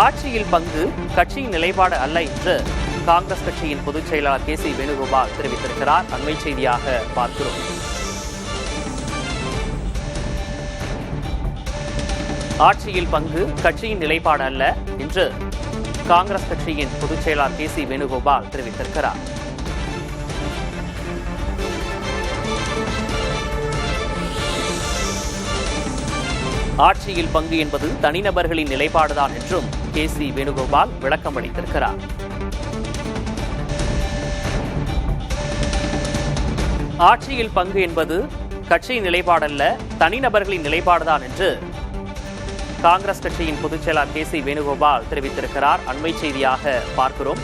ஆட்சியில் பங்கு கட்சியின் நிலைப்பாடு அல்ல என்று காங்கிரஸ் கட்சியின் பொதுச் செயலாளர் கே.சி. வேணுகோபால் தெரிவித்திருக்கிறார். அண்மை செய்தியாக பார்க்கிறோம். ஆட்சியில் பங்கு கட்சியின் நிலைப்பாடு அல்ல என்று காங்கிரஸ் கட்சியின் பொதுச் செயலாளர் கே.சி. வேணுகோபால் தெரிவித்திருக்கிறார். ஆட்சியில் பங்கு என்பது தனிநபர்களின் நிலைப்பாடுதான் என்றும் கே.சி. வேணுகோபால் விளக்கம் அளித்திருக்கிறார். ஆட்சியில் பங்கு என்பது கட்சியின் நிலைப்பாடல்ல, தனிநபர்களின் நிலைப்பாடுதான் என்று காங்கிரஸ் கட்சியின் பொதுச் செயலாளர் கே.சி. வேணுகோபால் தெரிவித்திருக்கிறார். அண்மை செய்தியாக பார்க்கிறோம்.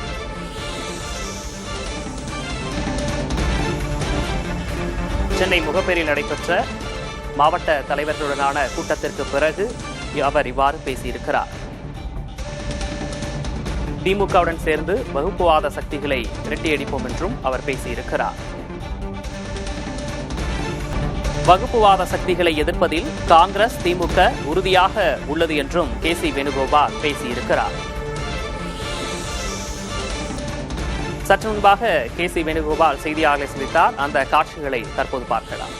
சென்னை முகப்பேரில் நடைபெற்ற மாவட்ட தலைவர்களுடனான கூட்டத்திற்கு பிறகு அவர் இவ்வாறு பேசியிருக்கிறார். திமுகவுடன் சேர்ந்து வகுப்புவாத சக்திகளை விரட்டியடிப்போம் என்றும் அவர் பேசியிருக்கிறார். வகுப்புவாத சக்திகளை எதிர்ப்பதில் காங்கிரஸ், திமுக உறுதியாக உள்ளது என்றும் கே.சி. வேணுகோபால் பேசியிருக்கிறார். சற்று முன்பாக கே.சி. வேணுகோபால் செய்தியாளர்களை சந்தித்தார். அந்த காட்சிகளை தற்போது பார்க்கலாம்.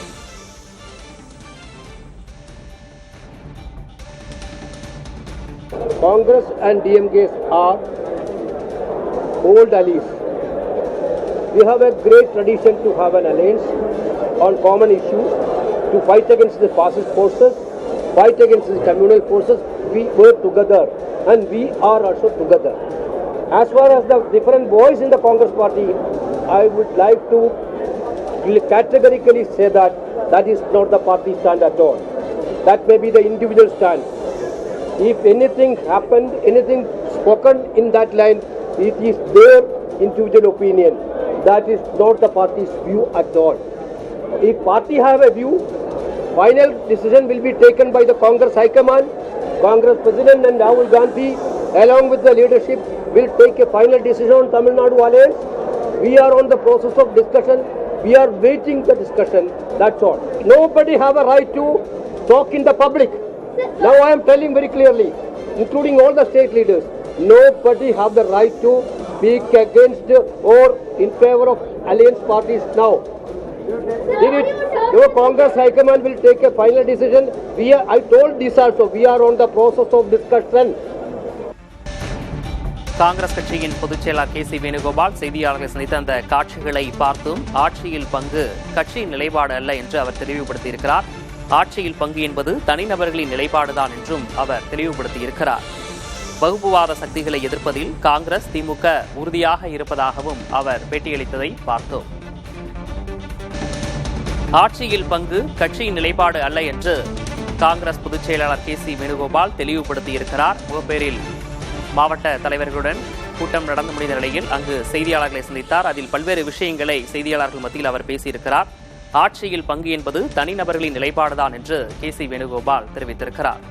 Congress and DMK are old allies. We have a great tradition to have an alliance on common issues, to fight against the fascist forces, fight against the communal forces. We were together and we are also together. As far as the different voice in the Congress party, I would like to categorically say that that is not the party stand at all. That may be the individual stand. If anything happened, anything spoken in that line, it is their individual opinion. That is not the party's view at all. If party have a view, final decision will be taken by the Congress High Command. Congress President and Rahul Gandhi, along with the leadership, will take a final decision on Tamil Nadu alliance. We are on the process of discussion. We are waiting the discussion. That's all. Nobody have a right to talk in the public. Now I am telling very clearly, including all the state leaders, nobody have the right to speak against or in favor of alliance parties now. Your Congress High Command will take a final decision. I told this also, we are on the process of discussion. Congress கட்சியின் பொதுச் செயலாளர் KC. Venugopal செய்தியாளர்களை சந்தித்த அந்த காட்சிகளை பார்த்தும் ஆட்சியில் பங்கு கட்சியின் நிலைப்பாடு அல்ல என்று அவர் தெளிவுபடுத்தியிருக்கிறார். ஆட்சியில் பங்கு என்பது தனிநபர்களின் நிலைப்பாடுதான் என்றும் அவர் தெளிவுபடுத்தியிருக்கிறார். வகுப்புவாத சக்திகளை எதிர்ப்பதில் காங்கிரஸ், திமுக உறுதியாக இருப்பதாகவும் அவர் பேட்டியளித்ததை பார்த்தோம். ஆட்சியில் பங்கு கட்சியின் நிலைப்பாடு அல்ல என்று காங்கிரஸ் பொதுச் செயலாளர் கே.சி. வேணுகோபால் தெளிவுபடுத்தியிருக்கிறார். முகப்பேரில் மாவட்ட தலைவர்களுடன் கூட்டம் நடந்து முடிந்த நிலையில் அங்கு செய்தியாளர்களை சந்தித்தார். அதில் பல்வேறு விஷயங்களை செய்தியாளர்கள் மத்தியில் அவர் பேசியிருக்கிறார். ஆட்சியில் பங்கு என்பது தனிநபர்களின் நிலைப்பாடுதான் என்று கே.சி. வேணுகோபால் தெரிவித்திருக்கிறார்.